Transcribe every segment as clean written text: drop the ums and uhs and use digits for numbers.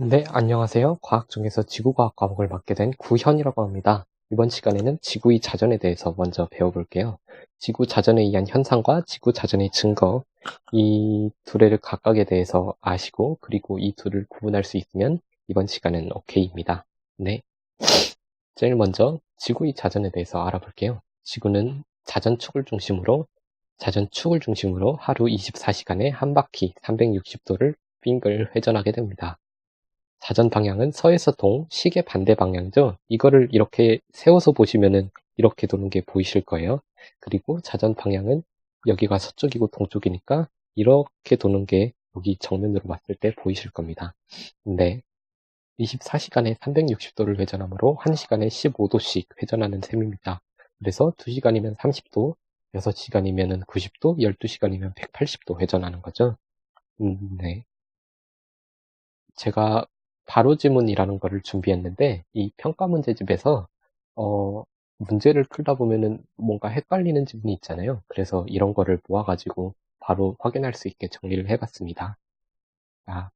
네, 안녕하세요. 과학 중에서 지구과학 과목을 맡게 된 구현이라고 합니다. 이번 시간에는 지구의 자전에 대해서 먼저 배워볼게요. 지구 자전에 의한 현상과 지구 자전의 증거, 이 둘의 각각에 대해서 아시고, 그리고 이 둘을 구분할 수 있으면 이번 시간은 오케이입니다. 네. 제일 먼저 지구의 자전에 대해서 알아볼게요. 지구는 자전축을 중심으로 하루 24시간에 한 바퀴 360도를 빙글 회전하게 됩니다. 자전 방향은 서에서 동, 시계 반대 방향이죠. 이거를 이렇게 세워서 보시면은 이렇게 도는 게 보이실 거예요. 그리고 자전 방향은 여기가 서쪽이고 동쪽이니까 이렇게 도는 게 여기 정면으로 봤을 때 보이실 겁니다. 근데 24시간에 360도를 회전하므로 1시간에 15도씩 회전하는 셈입니다. 그래서 2시간이면 30도, 6시간이면 90도, 12시간이면 180도 회전하는 거죠. 네. 제가 바로지문이라는 거를 준비했는데 이 평가 문제집에서 문제를 풀다 보면은 뭔가 헷갈리는 지문이 있잖아요. 그래서 이런 거를 모아가지고 바로 확인할 수 있게 정리를 해봤습니다. 아,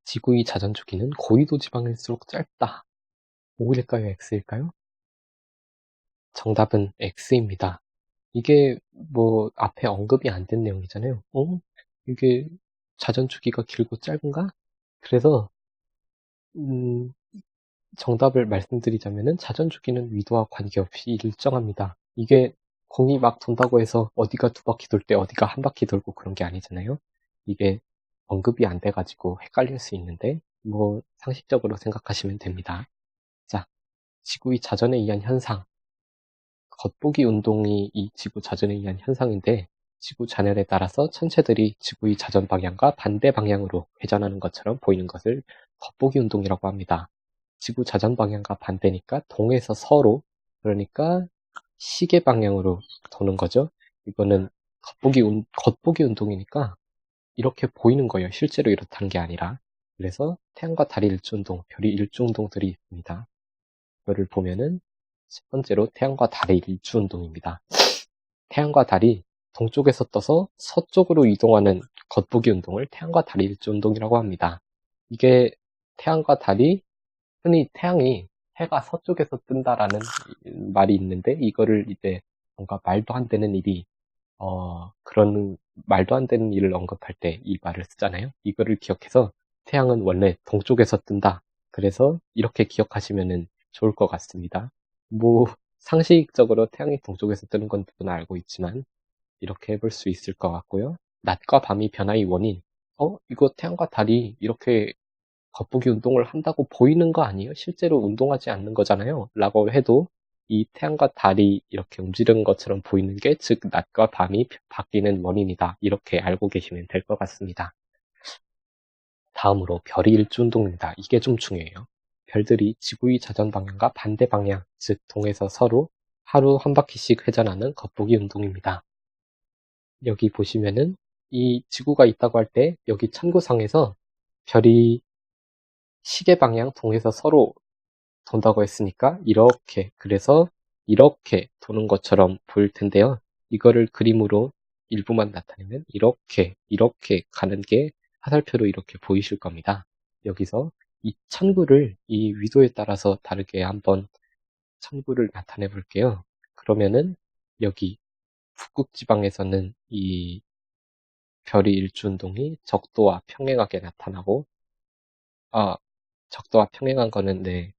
지구의 자전 주기는 고위도 지방일수록 짧다. O일까요? X일까요? 정답은 X입니다. 이게 뭐 앞에 언급이 안 된 내용이잖아요. 이게 자전 주기가 길고 짧은가? 그래서 음, 정답을 말씀드리자면은 자전주기는 위도와 관계없이 일정합니다. 이게 공이 막 돈다고 해서 어디가 두 바퀴 돌 때 어디가 한 바퀴 돌고 그런 게 아니잖아요. 이게 언급이 안 돼가지고 헷갈릴 수 있는데 뭐 상식적으로 생각하시면 됩니다. 자, 지구의 자전에 의한 현상. 겉보기 운동이 이 지구 자전에 의한 현상인데 지구 잔열에 따라서 천체들이 지구의 자전 방향과 반대 방향으로 회전하는 것처럼 보이는 것을 겉보기 운동이라고 합니다. 지구 자전 방향과 반대니까 동에서 서로, 그러니까 시계 방향으로 도는 거죠. 이거는 겉보기 운동이니까 이렇게 보이는 거예요. 실제로 이렇다는 게 아니라. 그래서 태양과 달이 일주운동, 별이 일주운동들이 있습니다. 이거를 보면은 첫 번째로 태양과 달의 일주운동입니다. 태양과 달이 동쪽에서 떠서 서쪽으로 이동하는 겉보기 운동을 태양과 달의 일주운동이라고 합니다. 이게 태양과 달이 흔히 태양이 해가 서쪽에서 뜬다라는 말이 있는데 이거를 이제 뭔가 말도 안 되는 일이 그런 말도 안 되는 일을 언급할 때 이 말을 쓰잖아요. 이거를 기억해서 태양은 원래 동쪽에서 뜬다. 그래서 이렇게 기억하시면 좋을 것 같습니다. 뭐 상식적으로 태양이 동쪽에서 뜨는 건 누구나 알고 있지만 이렇게 해볼 수 있을 것 같고요. 낮과 밤이 변화의 원인. 이거 태양과 달이 이렇게 겉보기 운동을 한다고 보이는 거 아니에요? 실제로 운동하지 않는 거잖아요. 라고 해도 이 태양과 달이 이렇게 움직이는 것처럼 보이는 게 즉 낮과 밤이 바뀌는 원인이다. 이렇게 알고 계시면 될 것 같습니다. 다음으로 별이 일주운동입니다. 이게 좀 중요해요. 별들이 지구의 자전 방향과 반대 방향, 즉 동에서 서로 하루 한 바퀴씩 회전하는 겉보기 운동입니다. 여기 보시면은 이 지구가 있다고 할 때 여기 천구상에서 별이 시계 방향 동에서 서로 돈다고 했으니까 그래서 이렇게 도는 것처럼 보일 텐데요. 이거를 그림으로 일부만 나타내면 이렇게 가는 게 화살표로 이렇게 보이실 겁니다. 여기서 이 천구를 이 위도에 따라서 다르게 한번 천구를 나타내 볼게요. 그러면은 여기 북극지방에서는 이 별이 일주운동이 적도와 평행하게 나타나고, 아, 적도와 평행한 거는 네,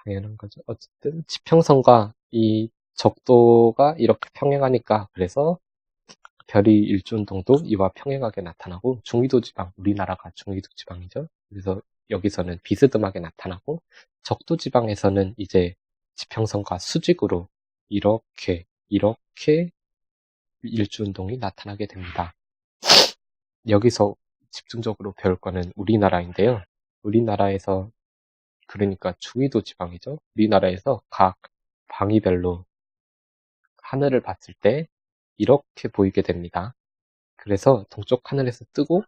당연한 거죠. 어쨌든 지평선과 이 적도가 이렇게 평행하니까 그래서 별이 일주운동도 이와 평행하게 나타나고 중위도 지방, 우리나라가 중위도 지방이죠. 그래서 여기서는 비스듬하게 나타나고 적도 지방에서는 이제 지평선과 수직으로 이렇게 일주운동이 나타나게 됩니다. 여기서 집중적으로 배울 거는 우리나라인데요. 우리나라에서 그러니까 중위도 지방이죠. 우리나라에서 각 방위별로 하늘을 봤을 때 이렇게 보이게 됩니다. 그래서 동쪽 하늘에서 뜨고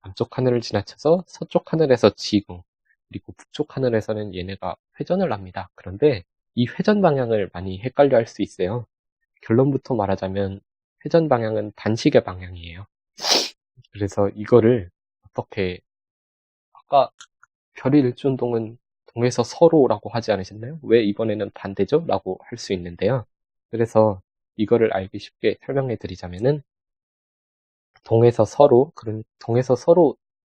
남쪽 하늘을 지나쳐서 서쪽 하늘에서 지고 그리고 북쪽 하늘에서는 얘네가 회전을 합니다. 그런데 이 회전 방향을 많이 헷갈려 할 수 있어요. 결론부터 말하자면 회전 방향은 반시계 방향이에요. 그래서 이거를 어떻게 아까 별의 일주운동은 동에서 서로라고 하지 않으셨나요? 왜 이번에는 반대죠? 라고 할 수 있는데요. 그래서 이거를 알기 쉽게 설명해 드리자면은 동에서 서로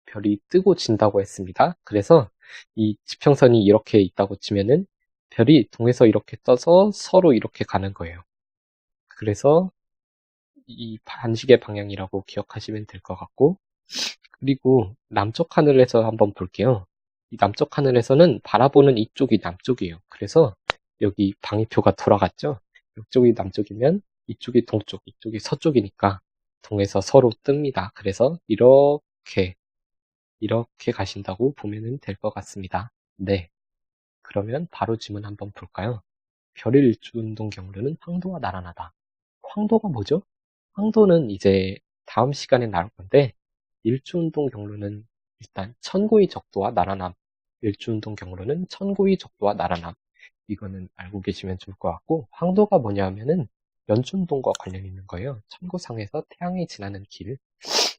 별이 뜨고 진다고 했습니다. 그래서 이 지평선이 이렇게 있다고 치면은 별이 동에서 이렇게 떠서 서로 이렇게 가는 거예요. 그래서 이 반시계 방향이라고 기억하시면 될 것 같고, 그리고 남쪽 하늘에서 한번 볼게요. 이 남쪽 하늘에서는 바라보는 이쪽이 남쪽이에요. 그래서 여기 방위표가 돌아갔죠? 이쪽이 남쪽이면 이쪽이 동쪽, 이쪽이 서쪽이니까 동에서 서로 뜹니다. 그래서 이렇게 가신다고 보면 될 것 같습니다. 네. 그러면 바로 질문 한번 볼까요? 별의 일주운동 경로는 황도와 나란하다. 황도가 뭐죠? 황도는 이제 다음 시간에 나올 건데, 일주운동 경로는 일단 천고의 적도와 나란함. 일주운동 경로는 천고의 적도와 나란함. 이거는 알고 계시면 좋을 것 같고, 황도가 뭐냐 하면은 연춘동과 관련 있는 거예요. 천고상에서 태양이 지나는 길.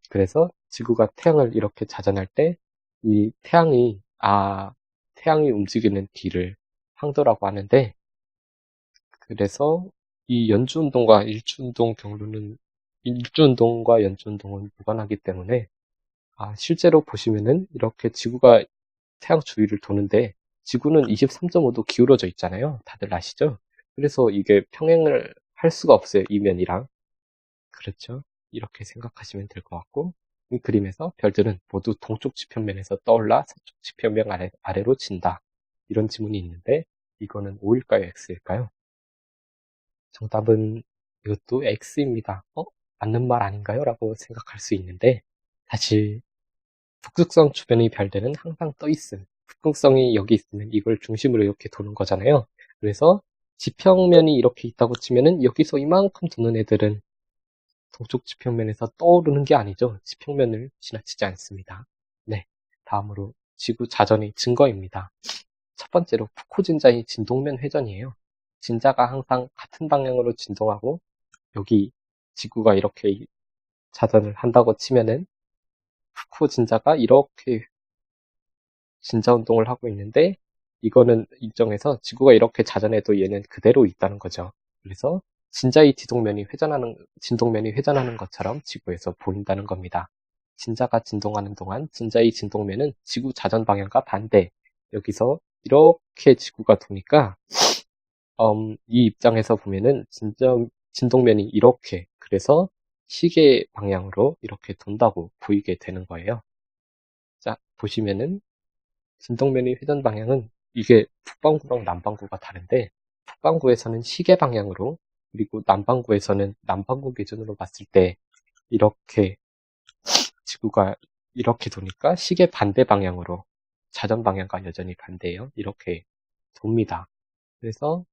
그래서 지구가 태양을 이렇게 자전할 때, 이 태양이 움직이는 길을 황도라고 하는데, 그래서 이 일주운동과 연주운동은 무관하기 때문에, 실제로 보시면은 이렇게 지구가 태양 주위를 도는데, 지구는 23.5도 기울어져 있잖아요. 다들 아시죠? 그래서 이게 평행을 할 수가 없어요. 이면이랑. 그렇죠? 이렇게 생각하시면 될 것 같고, 이 그림에서 별들은 모두 동쪽 지평면에서 떠올라 서쪽 지평면 아래로 진다. 이런 지문이 있는데, 이거는 O일까요? X일까요? 정답은 이것도 X입니다. 맞는 말 아닌가요? 라고 생각할 수 있는데, 사실 북극성 주변의 별들은 항상 떠 있음. 북극성이 여기 있으면 이걸 중심으로 이렇게 도는 거잖아요. 그래서 지평면이 이렇게 있다고 치면은 여기서 이만큼 도는 애들은 동쪽 지평면에서 떠오르는 게 아니죠. 지평면을 지나치지 않습니다. 네. 다음으로 지구 자전의 증거입니다. 첫 번째로 푸코 진자의 진동면 회전이에요. 진자가 항상 같은 방향으로 진동하고 여기 지구가 이렇게 자전을 한다고 치면은 푸코 진자가 이렇게 진자 운동을 하고 있는데 이거는 일정해서 지구가 이렇게 자전해도 얘는 그대로 있다는 거죠. 그래서 진동면이 회전하는 것처럼 지구에서 보인다는 겁니다. 진자가 진동하는 동안 진자의 진동면은 지구 자전 방향과 반대. 여기서 이렇게 지구가 도니까 이 입장에서 보면은 진동면이 이렇게 그래서 시계 방향으로 이렇게 돈다고 보이게 되는 거예요. 자, 보시면은 진동면의 회전 방향은 이게 북반구랑 남반구가 다른데 북반구에서는 시계 방향으로 그리고 남반구에서는 남반구 기준으로 봤을 때 이렇게 지구가 이렇게 도니까 시계 반대 방향으로 자전 방향과 여전히 반대예요. 이렇게 돕니다. 그래서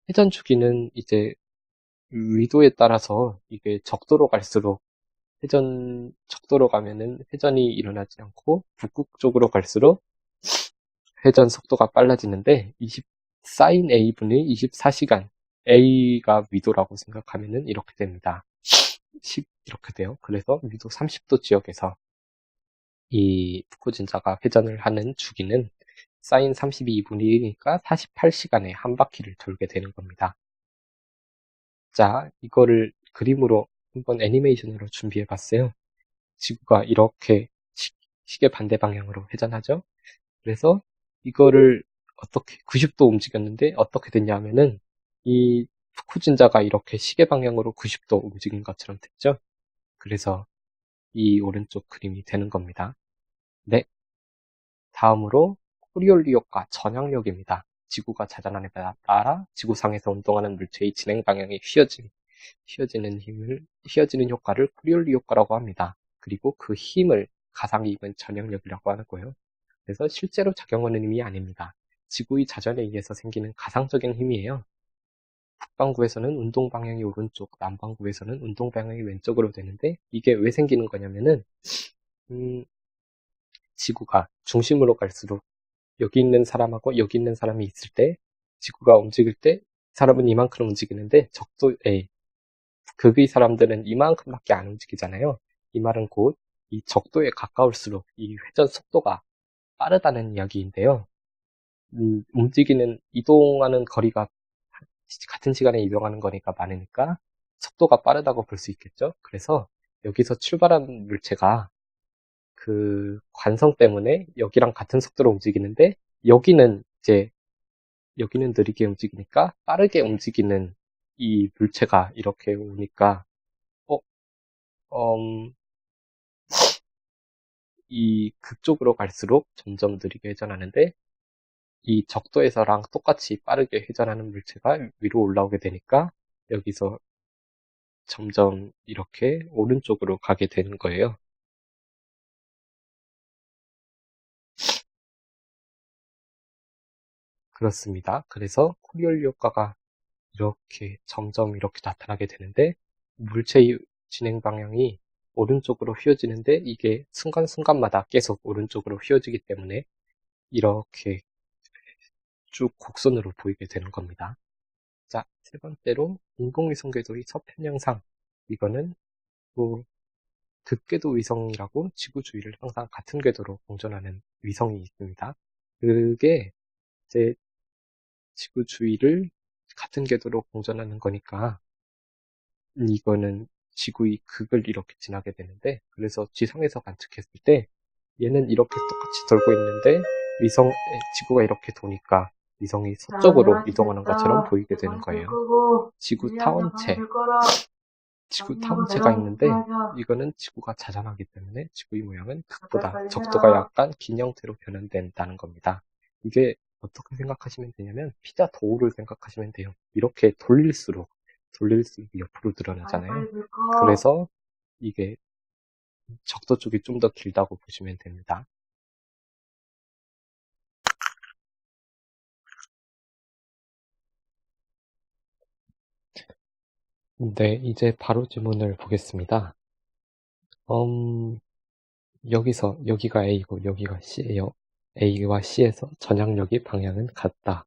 회전 주기는 이제 위도에 따라서 이게 적도로 가면은 회전이 일어나지 않고 북극 쪽으로 갈수록 회전 속도가 빨라지는데 sin A분의 24시간 A가 위도라고 생각하면은 이렇게 됩니다. 이렇게 돼요. 그래서 위도 30도 지역에서 이 푸쿠진자가 회전을 하는 주기는 sin 32분의 1이니까 48시간에 한 바퀴를 돌게 되는 겁니다. 자, 이거를 그림으로 한번 애니메이션으로 준비해 봤어요. 지구가 이렇게 시계 반대 방향으로 회전하죠. 그래서 이거를 어떻게 90도 움직였는데 어떻게 됐냐 하면은 이 푸쿠진자가 이렇게 시계 방향으로 90도 움직인 것처럼 됐죠. 그래서 이 오른쪽 그림이 되는 겁니다. 네. 다음으로 코리올리 효과 전향력입니다. 지구가 자전하는 데 따라 지구상에서 운동하는 물체의 진행 방향이 휘어지는 효과를 코리올리 효과라고 합니다. 그리고 그 힘을 가상의 힘은 전향력이라고 하는 거예요. 그래서 실제로 작용하는 힘이 아닙니다. 지구의 자전에 의해서 생기는 가상적인 힘이에요. 북반구에서는 운동 방향이 오른쪽, 남반구에서는 운동 방향이 왼쪽으로 되는데 이게 왜 생기는 거냐면은 지구가 중심으로 갈수록 여기 있는 사람하고 여기 있는 사람이 있을 때 지구가 움직일 때 사람은 이만큼 움직이는데 극의 사람들은 이만큼밖에 안 움직이잖아요. 이 말은 곧 이 적도에 가까울수록 이 회전 속도가 빠르다는 이야기인데요. 이동하는 거리가 같은 시간에 이동하는 거리가 많으니까 속도가 빠르다고 볼 수 있겠죠. 그래서 여기서 출발한 물체가 그 관성 때문에 여기랑 같은 속도로 움직이는데 여기는 이제 여기는 느리게 움직이니까 빠르게 움직이는 이 물체가 이렇게 오니까 어, 음, 이 극쪽으로 갈수록 점점 느리게 회전하는데 이 적도에서랑 똑같이 빠르게 회전하는 물체가 위로 올라오게 되니까 여기서 점점 이렇게 오른쪽으로 가게 되는 거예요. 그렇습니다. 그래서 코리올리 효과가 이렇게 점점 이렇게 나타나게 되는데 물체의 진행 방향이 오른쪽으로 휘어지는데 이게 순간순간마다 계속 오른쪽으로 휘어지기 때문에 이렇게 쭉 곡선으로 보이게 되는 겁니다. 자, 세 번째로 인공위성 궤도의 서편 형상. 이거는 뭐 극궤도 위성이라고 지구 주위를 항상 같은 궤도로 공전하는 위성이 있습니다. 그게 이제 지구 주위를 같은 궤도로 공전하는 거니까 이거는 지구의 극을 이렇게 지나게 되는데 그래서 지상에서 관측했을 때 얘는 이렇게 똑같이 돌고 있는데 지구가 이렇게 도니까 위성이 서쪽으로 이동하는 것처럼 보이게 되는 거예요. 지구 타원체가 있는데 이거는 지구가 자전하기 때문에 지구의 모양은 극보다 적도가 약간 긴 형태로 변환된다는 겁니다. 이게 어떻게 생각하시면 되냐면 피자 도우를 생각하시면 돼요. 이렇게 돌릴수록 옆으로 늘어나잖아요. 그래서 이게 적도 쪽이 좀 더 길다고 보시면 됩니다. 네, 이제 바로 질문을 보겠습니다. 여기가 A고 여기가 C예요. A와 C에서 전향력이 방향은 같다.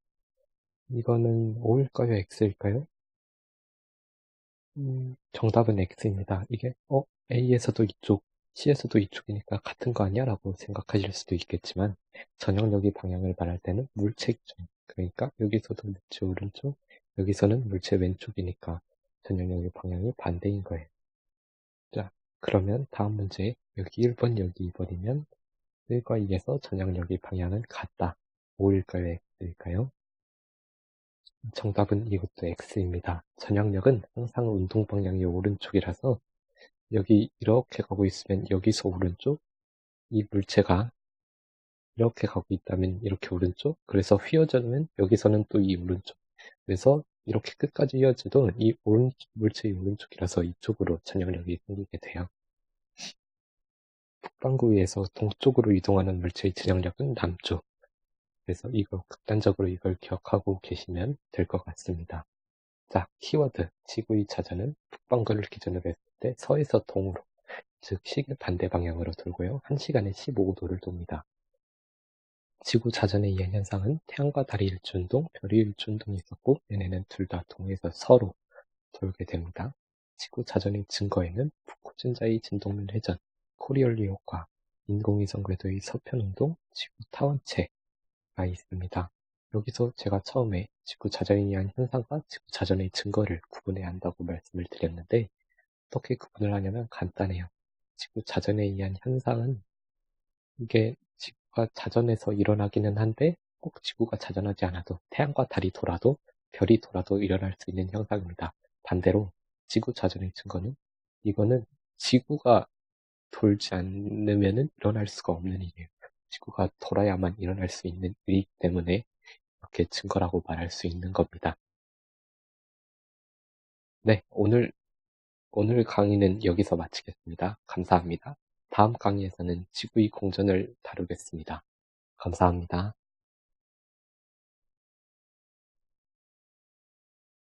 이거는 O일까요? X일까요? 정답은 X입니다. A에서도 이쪽, C에서도 이쪽이니까 같은 거 아니야? 라고 생각하실 수도 있겠지만, 전형력이 방향을 말할 때는 물체 쪽, 그러니까 여기서도 물체 오른쪽, 여기서는 물체 왼쪽이니까 전형력의 방향이 반대인 거예요. 자, 그러면 다음 문제, 여기 1번, 여기 2번이면 1과 2에서 전향력의 방향은 같다. O일까요? X일까요? 정답은 이것도 X입니다. 전향력은 항상 운동 방향이 오른쪽이라서 여기 이렇게 가고 있으면 여기서 오른쪽, 이 물체가 이렇게 가고 있다면 이렇게 오른쪽, 그래서 휘어져면 여기서는 또 이 오른쪽. 그래서 이렇게 끝까지 휘어져도 물체의 오른쪽이라서 이쪽으로 전향력이 생기게 돼요. 북반구 위에서 동쪽으로 이동하는 물체의 전향력은 남쪽. 그래서 극단적으로 이걸 기억하고 계시면 될 것 같습니다. 자, 키워드. 지구의 자전은 북반구를 기준으로 했을 때 서에서 동으로, 즉 시계 반대 방향으로 돌고요. 1시간에 15도를 돕니다. 지구 자전에 의한 현상은 태양과 달이 일주운동, 별이 일주운동이 있었고 얘네는 둘 다 동에서 서로 돌게 됩니다. 지구 자전의 증거에는 푸쿠진자의 진동면 회전, 코리올리 효과, 인공위성 궤도의 서편운동, 지구 타원체가 있습니다. 여기서 제가 처음에 지구 자전에 의한 현상과 지구 자전의 증거를 구분해야 한다고 말씀을 드렸는데 어떻게 구분을 하냐면 간단해요. 지구 자전에 의한 현상은 이게 지구가 자전해서 일어나기는 한데 꼭 지구가 자전하지 않아도 태양과 달이 돌아도 별이 돌아도 일어날 수 있는 현상입니다. 반대로 지구 자전의 증거는 이거는 지구가 돌지 않으면 일어날 수가 없는 일이에요. 지구가 돌아야만 일어날 수 있는 일이기 때문에 이렇게 증거라고 말할 수 있는 겁니다. 네, 오늘 강의는 여기서 마치겠습니다. 감사합니다. 다음 강의에서는 지구의 공전을 다루겠습니다. 감사합니다.